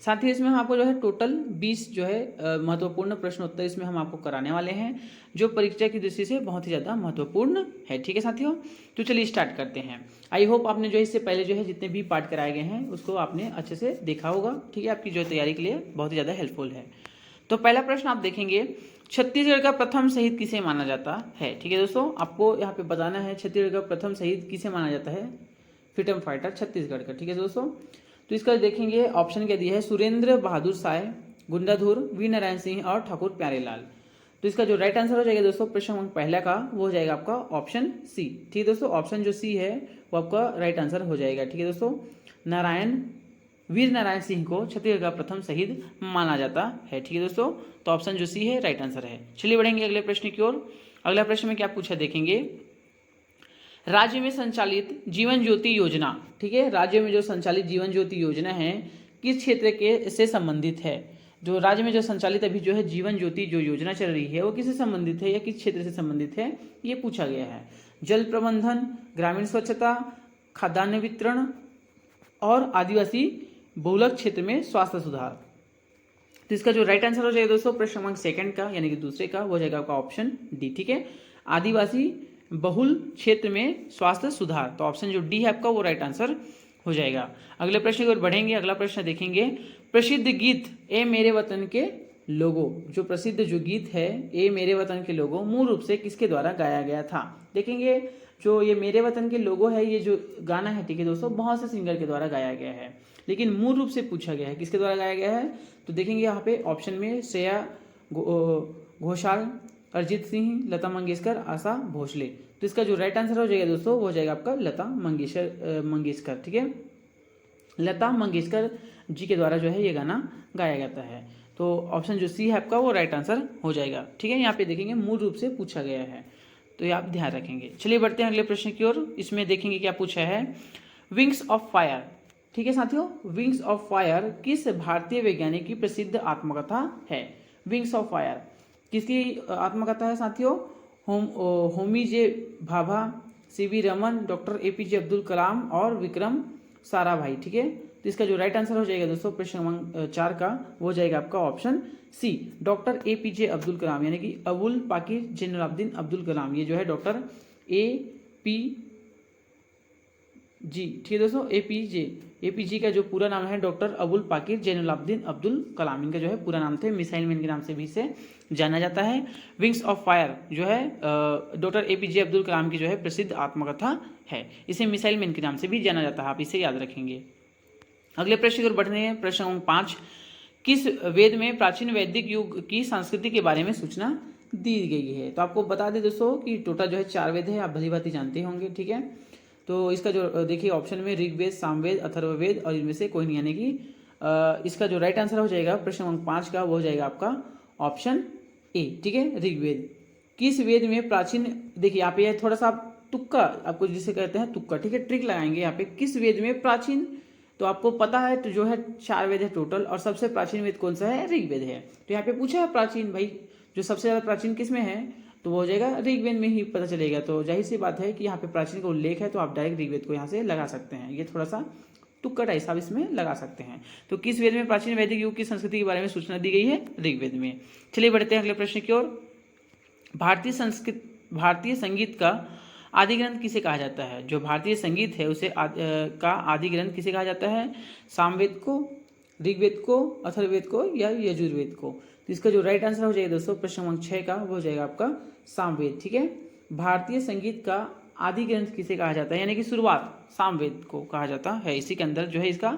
साथ ही इसमें हम आपको जो है टोटल 20 जो है महत्वपूर्ण प्रश्न उत्तर इसमें हम आपको कराने वाले हैं, जो परीक्षा की दृष्टि से बहुत ही ज़्यादा महत्वपूर्ण है। ठीक है साथियों, तो चलिए स्टार्ट करते हैं। आई होप आपने जो है इससे पहले जो है जितने भी पार्ट कराए गए हैं उसको आपने अच्छे से देखा होगा। ठीक है, आपकी जो तैयारी के लिए बहुत ही ज़्यादा हेल्पफुल है। तो पहला प्रश्न आप देखेंगे, छत्तीसगढ़ का प्रथम शहीद किसे माना जाता है। ठीक है दोस्तों, आपको यहाँ पे बताना है छत्तीसगढ़ का प्रथम शहीद किसे माना जाता है, फ्रीडम फाइटर छत्तीसगढ़ का। ठीक है दोस्तों, तो इसका देखेंगे ऑप्शन क्या दिया है, सुरेंद्र बहादुर साय, गुंडाधुर, वीर नारायण सिंह और ठाकुर प्यारेलाल। तो इसका जो राइट आंसर हो जाएगा दोस्तों प्रश्न नंबर पहला का, वो हो जाएगा आपका ऑप्शन सी। ठीक है दोस्तों, ऑप्शन जो सी है वो आपका राइट आंसर हो जाएगा। ठीक है दोस्तों, वीर नारायण सिंह को छत्तीसगढ़ का प्रथम शहीद माना जाता है। ठीक है दोस्तों, तो ऑप्शन जो सी है राइट आंसर है। चलिए बढ़ेंगे अगले प्रश्न की ओर। अगला प्रश्न में क्या पूछा देखेंगे, राज्य में संचालित जीवन ज्योति योजना। ठीक है, राज्य में जो संचालित जीवन ज्योति योजना है किस क्षेत्र के से संबंधित है। जो राज्य में जो संचालित अभी जो है जीवन ज्योति जो योजना चल रही है वो किससे संबंधित है या किस क्षेत्र से संबंधित है, ये पूछा गया है। जल प्रबंधन, ग्रामीण स्वच्छता, खाद्यान्न वितरण और आदिवासी बहुलक क्षेत्र में स्वास्थ्य सुधार। तो इसका जो राइट आंसर हो जाएगा दोस्तों प्रश्न क्रमांक सेकंड का यानी कि दूसरे का, वो हो जाएगा आपका ऑप्शन डी। ठीक है, आदिवासी बहुल क्षेत्र में स्वास्थ्य सुधार। तो ऑप्शन जो डी है आपका वो राइट आंसर हो जाएगा। अगले प्रश्न की ओर बढ़ेंगे। अगला प्रश्न देखेंगे, प्रसिद्ध गीत ए मेरे वतन के लोगों, जो प्रसिद्ध जो गीत है ए मेरे वतन के लोगों मूल रूप से किसके द्वारा गाया गया था। देखेंगे जो ये मेरे वतन के लोगों है, ये जो गाना है ठीक है दोस्तों बहुत से सिंगर के द्वारा गाया गया है, लेकिन मूल रूप से पूछा गया है किसके द्वारा गाया गया है। तो देखेंगे यहाँ पे ऑप्शन में श्रेया घोषाल, अरिजीत सिंह, लता मंगेशकर, आशा भोसले। तो इसका जो राइट आंसर हो जाएगा दोस्तों वो हो जाएगा आपका लता मंगेशकर। ठीक है, लता मंगेशकर जी के द्वारा जो है ये गाना गाया जाता है। तो ऑप्शन जो सी है आपका वो राइट आंसर हो जाएगा। ठीक है, यहाँ पे देखेंगे मूल रूप से पूछा गया है, तो ये आप ध्यान रखेंगे। चलिए बढ़ते हैं अगले प्रश्न की ओर। इसमें देखेंगे क्या पूछा है, विंग्स ऑफ फायर। ठीक है साथियों, विंग्स ऑफ फायर किस भारतीय वैज्ञानिक की प्रसिद्ध आत्मकथा है। विंग्स ऑफ फायर किसकी आत्मकथा है साथियों, Homi J Bhabha, CV Raman, doctor APJ Abdul Kalam और विक्रम साराभाई। ठीक है, तो इसका जो राइट आंसर हो जाएगा दोस्तों प्रश्न क्रमांक 4 का, वो हो जाएगा आपका option C, doctor APJ Abdul Kalam यानी कि अबुल पाकिर जैनुलाब्दीन अब्दुल कलाम। ये जो है डॉक्टर ए जी। ठीक है दोस्तों, एपीजे का जो पूरा नाम है डॉक्टर अबुल पाकिर जैनुलाब्दीन अब्दुल कलाम, इनका जो है पूरा नाम थे, मिसाइल मैन के नाम से भी इसे जाना जाता है। विंग्स ऑफ फायर जो है डॉक्टर एपीजे अब्दुल कलाम की जो है प्रसिद्ध आत्मकथा है, इसे मिसाइल मैन के नाम से भी जाना जाता है, आप इसे याद रखेंगे। अगले प्रश्न की ओर बढ़ रहे हैं। प्रश्न नंबर 5, किस वेद में प्राचीन वैदिक युग की संस्कृति के बारे में सूचना दी गई है। तो आपको बता दें दोस्तों कि टोटल जो है 4 वेद है, आप भली भांति जानते होंगे। ठीक है, तो इसका जो देखिए ऑप्शन में ऋग्वेद, सामवेद, अथर्ववेद और इनमें से कोई नहीं, यानी कि इसका जो राइट आंसर हो जाएगा प्रश्न नंबर 5 का, वो हो जाएगा आपका ऑप्शन ए। ठीक है, ऋग्वेद। किस वेद में प्राचीन, देखिए यहाँ पे थोड़ा सा आप तुक्का, आपको जिसे कहते हैं तुक्का, ठीक है, ट्रिक लगाएंगे यहाँ पे, किस वेद में प्राचीन, तो आपको पता है तो जो है 4 वेद है टोटल, और सबसे प्राचीन वेद कौन सा है, ऋग्वेद है। तो यहाँ पे पूछा है प्राचीन, भाई जो सबसे ज़्यादा प्राचीन किस में है, तो वो हो जाएगा ऋग्वेद में ही पता चलेगा। तो जाहिर सी बात है कि यहाँ पे प्राचीन का उल्लेख है, तो आप डायरेक्ट ऋग्वेद को यहाँ से लगा सकते हैं। ये थोड़ा सा तुक्का टाइप आप इसमें लगा सकते हैं। तो किस वेद में प्राचीन वैदिक युग की संस्कृति के बारे में सूचना दी गई है, ऋग्वेद में। चलिए बढ़ते हैं अगले प्रश्न की ओर। भारतीय संगीत का आदि ग्रंथ किसे कहा जाता है। जो भारतीय संगीत है उसे का आदि ग्रंथ किसे कहा जाता है, सामवेद को, ऋग्वेद को, अथर्ववेद को या यजुर्वेद को। तो इसका जो राइट आंसर हो जाएगा दोस्तों प्रश्न क्रमांक 6 का, वो हो जाएगा आपका सामवेद। ठीक है, भारतीय संगीत का आदि ग्रंथ किसे कहा जाता है, यानी कि शुरुआत सामवेद को कहा जाता है, इसी के अंदर जो है इसका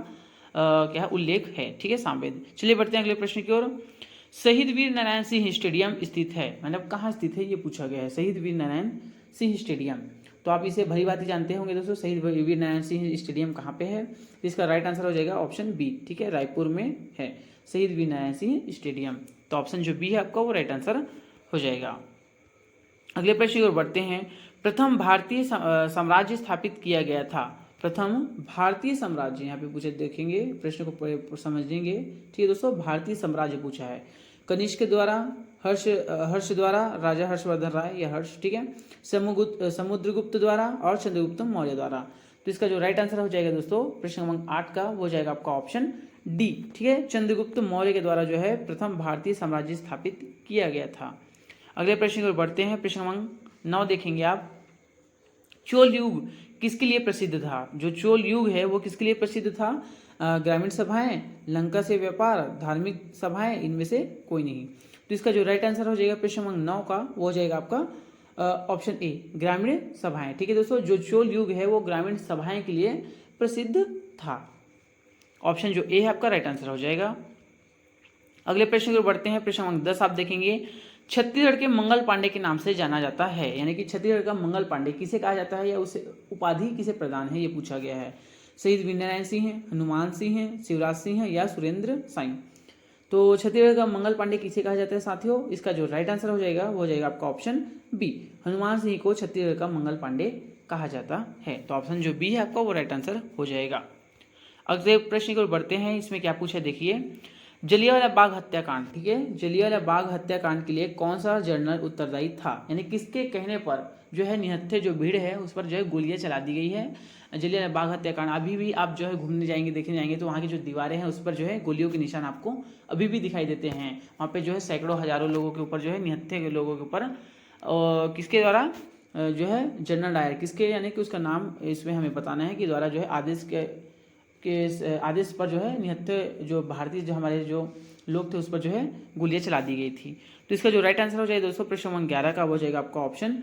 क्या है उल्लेख है। ठीक है, सामवेद। चलिए बढ़ते हैं अगले प्रश्न की ओर। शहीद वीर नारायण सिंह स्टेडियम स्थित है, मतलब कहाँ स्थित है ये पूछा गया है, शहीद वीर नारायण सिंह स्टेडियम। तो आप इसे भली भांति जानते होंगे दोस्तों, शहीद वीर नारायण सिंह स्टेडियम कहाँ पे है। तो इसका राइट आंसर हो जाएगा ऑप्शन बी। ठीक है, रायपुर में है शहीद वीर नारायण सिंह स्टेडियम। तो ऑप्शन जो बी है आपका वो राइट आंसर हो जाएगा। अगले प्रश्न की ओर बढ़ते हैं। प्रथम भारतीय साम्राज्य स्थापित किया गया था। प्रथम भारतीय साम्राज्य यहाँ पे पूछे, देखेंगे प्रश्न को समझेंगे। ठीक है दोस्तों, भारतीय साम्राज्य पूछा है, कनिष्क द्वारा, हर्ष द्वारा, राजा हर्षवर्धन राय या हर्ष, ठीक है, समुद्रगुप्त द्वारा और चंद्रगुप्त मौर्य द्वारा। तो इसका जो राइट आंसर हो जाएगा दोस्तों प्रश्न क्रमांक 8 का, वो हो जाएगा आपका ऑप्शन डी, ठीक है, चंद्रगुप्त मौर्य के द्वारा जो है प्रथम भारतीय साम्राज्य स्थापित किया गया था। अगले प्रश्न की ओर बढ़ते हैं। प्रश्न क्रमांक 9 देखेंगे आप। चोल युग किसके लिए प्रसिद्ध था? जो चोल युग है वो किसके लिए प्रसिद्ध था? ग्रामीण सभाएं, लंका से व्यापार, धार्मिक सभाएं, इनमें से कोई नहीं। तो इसका जो राइट आंसर हो जाएगा प्रश्न क्रमांक 9 का, वो हो जाएगा आपका ऑप्शन ए, ग्रामीण सभाएं। ठीक है दोस्तों, जो चोल युग है वो ग्रामीण सभाएं के लिए प्रसिद्ध था। ऑप्शन जो ए है आपका राइट आंसर हो जाएगा। अगले प्रश्न की ओर बढ़ते हैं। प्रश्न क्रमांक 10 आप देखेंगे। छत्तीसगढ़ के मंगल पांडे के नाम से जाना जाता है, यानी कि छत्तीसगढ़ का मंगल पांडे किसे कहा जाता है या उसे उपाधि किसे प्रदान है, ये पूछा गया है। शहीद वीरनारायण सिंह है, हनुमान सिंह है, शिवराज सिंह है या सुरेंद्र साई। तो छत्तीसगढ़ का मंगल पांडे किसे कहा जाता है साथियों? इसका जो राइट आंसर हो जाएगा वो हो जाएगा आपका ऑप्शन बी, हनुमान सिंह को छत्तीसगढ़ का मंगल पांडे कहा जाता है। तो ऑप्शन जो बी है आपका वो राइट आंसर हो जाएगा। अगले प्रश्न की ओर बढ़ते हैं। इसमें क्या पूछा देखिए। जलियांवाला बाग हत्याकांड, ठीक है, जलियांवाला बाग हत्याकांड के लिए कौन सा जनरल उत्तरदायी था, यानी किसके कहने पर जो है निहत्थे जो भीड़ है उस पर जो है गोलियां चला दी गई है। जलियांवाला बाग हत्याकांड अभी भी आप जो है घूमने जाएंगे, देखने जाएंगे तो वहाँ की जो दीवारें हैं उस पर जो है गोलियों के निशान आपको अभी भी दिखाई देते हैं। वहाँ पे जो है सैकड़ों हजारों लोगों के ऊपर जो है निहत्थे के लोगों के ऊपर किसके द्वारा जो है जनरल डायर किसके, यानी कि उसका नाम इसमें हमें बताना है कि द्वारा जो है आदेश के आदेश पर जो है निहत्थे जो भारतीय जो हमारे जो लोग थे उस पर जो है गोलियां चला दी गई थी। तो इसका जो राइट आंसर हो जाएगा दोस्तों प्रश्न क्रमांक 11 का, हो जाएगा आपका option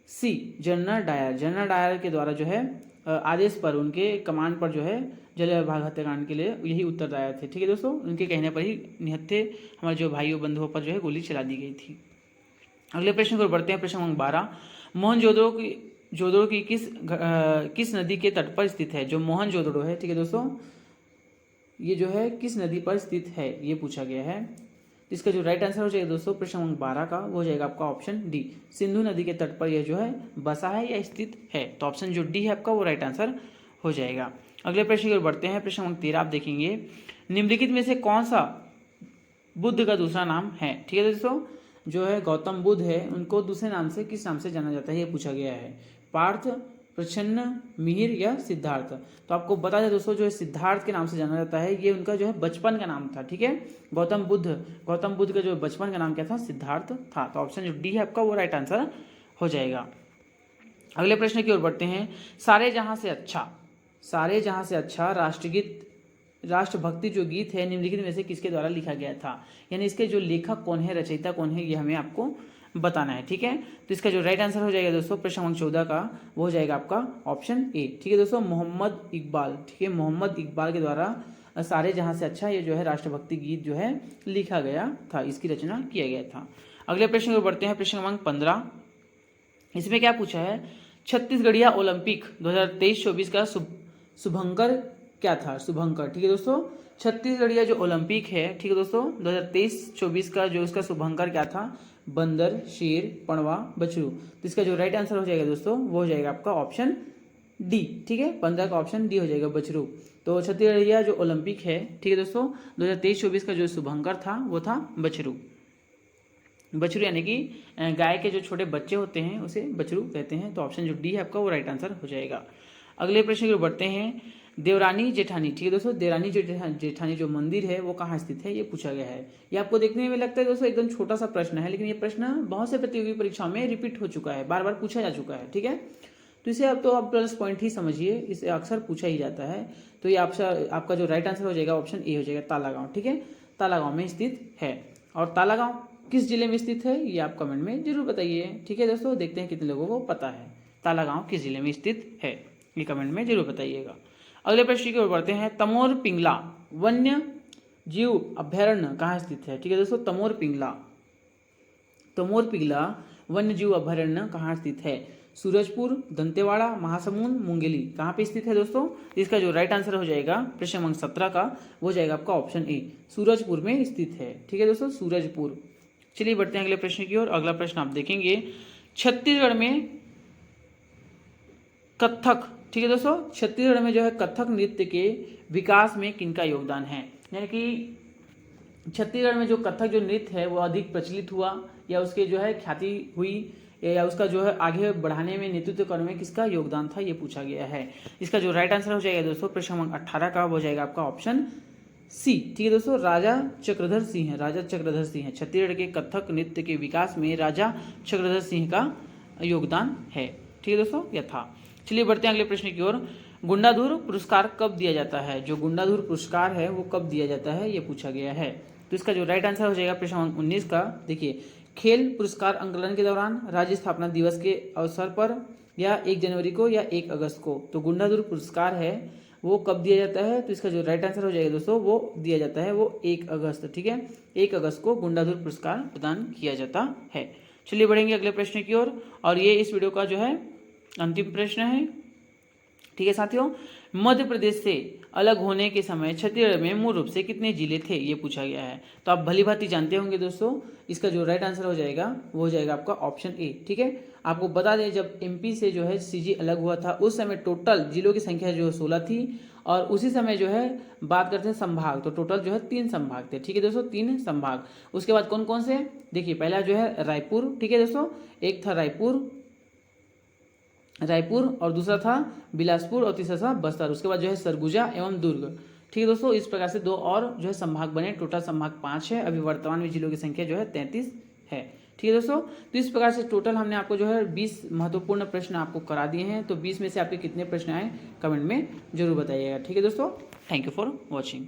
C, general Dyer. General Dyer के द्वारा जो है आदेश पर, उनके कमांड पर जो है जलियांवाला बाग हत्याकांड के लिए यही उत्तरदायी थे। ठीक है दोस्तों, उनके कहने पर ही निहत्थे हमारे जो भाइयों बंधुओं पर जो है गोली चला दी गई थी। अगले प्रश्न को बढ़ते हैं। प्रश्न क्रमांक 12। मोहनजोदड़ो की किस नदी के तट पर स्थित है? जो मोहनजोदड़ो है, ठीक है दोस्तों, ये जो है किस नदी पर स्थित है ये पूछा गया है। इसका जो राइट आंसर हो जाएगा दोस्तों प्रश्न क्रमांक 12 का, वो हो जाएगा आपका ऑप्शन डी, सिंधु नदी के तट पर यह जो है बसा है या स्थित है। तो ऑप्शन जो डी है आपका वो राइट आंसर हो जाएगा। अगले प्रश्न की ओर बढ़ते हैं। प्रश्न क्रमांक 13 आप देखेंगे। निम्नलिखित में से कौन सा बुद्ध का दूसरा नाम है? ठीक है दोस्तों, जो है गौतम बुद्ध है उनको दूसरे नाम से किस नाम से जाना जाता है ये पूछा गया है। पार्थ, प्रच्छन्न, मिहिर या सिद्धार्थ। तो आपको बता दें दोस्तों, जो है सिद्धार्थ के नाम से जाना जाता है, ये उनका जो है बचपन का नाम था। ठीक है, गौतम बुद्ध का जो बचपन का नाम क्या था? सिद्धार्थ था। तो ऑप्शन जो डी है आपका वो राइट आंसर हो जाएगा। अगले प्रश्न की ओर बढ़ते हैं। सारे जहां से अच्छा राष्ट्रभक्ति जो गीत है निम्नलिखित में से किसके द्वारा लिखा गया था? यानी इसके जो लेखक कौन है, रचयिता कौन है, ये हमें आपको बताना है। ठीक है, तो इसका जो राइट आंसर हो जाएगा दोस्तों प्रश्न क्रमांक 14 का, वो हो जाएगा आपका ऑप्शन ए। ठीक है दोस्तों, मोहम्मद इकबाल। ठीक है, मोहम्मद इकबाल के द्वारा सारे जहां से अच्छा ये जो है राष्ट्रभक्ति गीत जो है लिखा गया था, इसकी रचना किया गया था। अगले प्रश्न को बढ़ते हैं। प्रश्न क्रमांक 15। इसमें क्या पूछा है? छत्तीसगढ़िया ओलंपिक 2023-24 का शुभंकर क्या था? शुभंकर। ठीक है दोस्तों, छत्तीसगढ़िया जो ओलंपिक है, ठीक है दोस्तों, 2023-24 का जो इसका शुभंकर क्या था? बंदर, शेर, पड़वा, बछरू। तो इसका जो राइट आंसर हो जाएगा दोस्तों वो हो जाएगा आपका ऑप्शन डी। ठीक है, 15 का ऑप्शन डी हो जाएगा, बछरू। तो छत्तीसगढ़िया जो ओलंपिक है, ठीक है दोस्तों, 2023-24 का जो शुभंकर था वो था बछरू। बछरू यानी कि गाय के जो छोटे बच्चे होते हैं उसे बछरू कहते हैं। तो ऑप्शन जो डी है आपका वो राइट आंसर हो जाएगा। अगले प्रश्न की ओर बढ़ते हैं। देवरानी जेठानी, ठीक है दोस्तों, देवरानी जेठानी जो मंदिर है वो कहाँ स्थित है ये पूछा गया है। ये आपको देखने में लगता है दोस्तों एकदम छोटा सा प्रश्न है, लेकिन ये प्रश्न बहुत से प्रतियोगी परीक्षाओं में रिपीट हो चुका है, बार बार पूछा जा चुका है। ठीक है, तो इसे अब तो आप प्लस पॉइंट ही समझिए, इसे अक्सर पूछा ही जाता है। तो ये आपका जो राइट आंसर हो जाएगा ऑप्शन ए हो जाएगा, तालागांव। ठीक है, तालागांव में स्थित है। और तालागांव किस जिले में स्थित है ये आप कमेंट में जरूर बताइए। ठीक है दोस्तों, देखते हैं कितने लोगों को पता है तालागांव किस जिले में स्थित है, ये कमेंट में जरूर बताइएगा। अगले प्रश्न की ओर बढ़ते हैं। तमोर पिंगला वन्य जीव अभयारण्य कहाँ स्थित है? ठीक है दोस्तों, तमोर पिंगला वन्य जीव अभयारण्य कहाँ स्थित है? सूरजपुर, दंतेवाड़ा, महासमुंद, मुंगेली कहाँ पे स्थित है दोस्तों? इसका जो राइट आंसर हो जाएगा प्रश्न क्रमांक 17 का, वो हो जाएगा आपका ऑप्शन ए, सूरजपुर में स्थित है। ठीक है दोस्तों, सूरजपुर। चलिए बढ़ते हैं अगले प्रश्न की ओर। अगला प्रश्न आप देखेंगे। छत्तीसगढ़ में कथक, ठीक है दोस्तों, छत्तीसगढ़ में जो है कथक नृत्य के विकास में किनका योगदान है? यानी कि छत्तीसगढ़ में जो कथक जो नृत्य है वो अधिक प्रचलित हुआ या उसके जो है ख्याति हुई या उसका जो है आगे बढ़ाने में नेतृत्व करने में किसका योगदान था ये पूछा गया है। इसका जो राइट आंसर हो जाएगा दोस्तों प्रश्न क्रमांक 18 का, हो जाएगा आपका ऑप्शन सी, ठीक है दोस्तों, राजा चक्रधर सिंह, राजा चक्रधर सिंह है। छत्तीसगढ़ के कथक नृत्य के विकास में राजा चक्रधर सिंह का योगदान है, ठीक है दोस्तों, यह था। चलिए बढ़ते हैं अगले प्रश्न की ओर। गुंडाधुर पुरस्कार कब दिया जाता है? जो गुंडाधुर पुरस्कार है वो कब दिया जाता है, ये पूछा गया है। तो इसका जो राइट आंसर हो जाएगा प्रश्न 19 का, देखिए, खेल पुरस्कार अंकलन के दौरान, राज्य स्थापना दिवस के अवसर पर, या 1 जनवरी को, या 1 अगस्त को। तो गुंडाधुर पुरस्कार है वो कब दिया जाता है? तो इसका जो राइट आंसर हो जाएगा दोस्तों, वो दिया जाता है वो 1 अगस्त, ठीक है, 1 अगस्त को गुंडाधुर पुरस्कार प्रदान किया जाता है। चलिए बढ़ेंगे अगले प्रश्न की ओर, और ये इस वीडियो का जो है अंतिम प्रश्न है, ठीक है साथियों। मध्य प्रदेश से अलग होने के समय छत्तीसगढ़ में मूल रूप से कितने जिले थे, ये पूछा गया है। तो आप भली भांति जानते होंगे दोस्तों, इसका जो राइट आंसर हो जाएगा वो हो जाएगा आपका ऑप्शन ए, ठीक है। आपको बता दें, जब एमपी से जो है सीजी अलग हुआ था उस समय टोटल जिलों की संख्या जो है 16 थी, और उसी समय जो है बात करते हैं संभाग, तो टोटल जो है 3 संभाग थे, ठीक है दोस्तों, 3 संभाग। उसके बाद कौन कौन से, देखिए, पहला जो है रायपुर, ठीक है दोस्तों, एक था रायपुर और दूसरा था बिलासपुर और तीसरा था बस्तर। उसके बाद जो है सरगुजा एवं दुर्ग, ठीक है दोस्तों। इस प्रकार से 2 और जो है संभाग बने, टोटल संभाग 5 है। अभी वर्तमान में जिलों की संख्या जो है 33 है, ठीक है दोस्तों। तो इस प्रकार से टोटल हमने आपको जो है 20 महत्वपूर्ण प्रश्न आपको करा दिए हैं। तो 20 में से आपके कितने प्रश्न आए कमेंट में जरूर बताइएगा, ठीक है दोस्तों। Thank you for watching.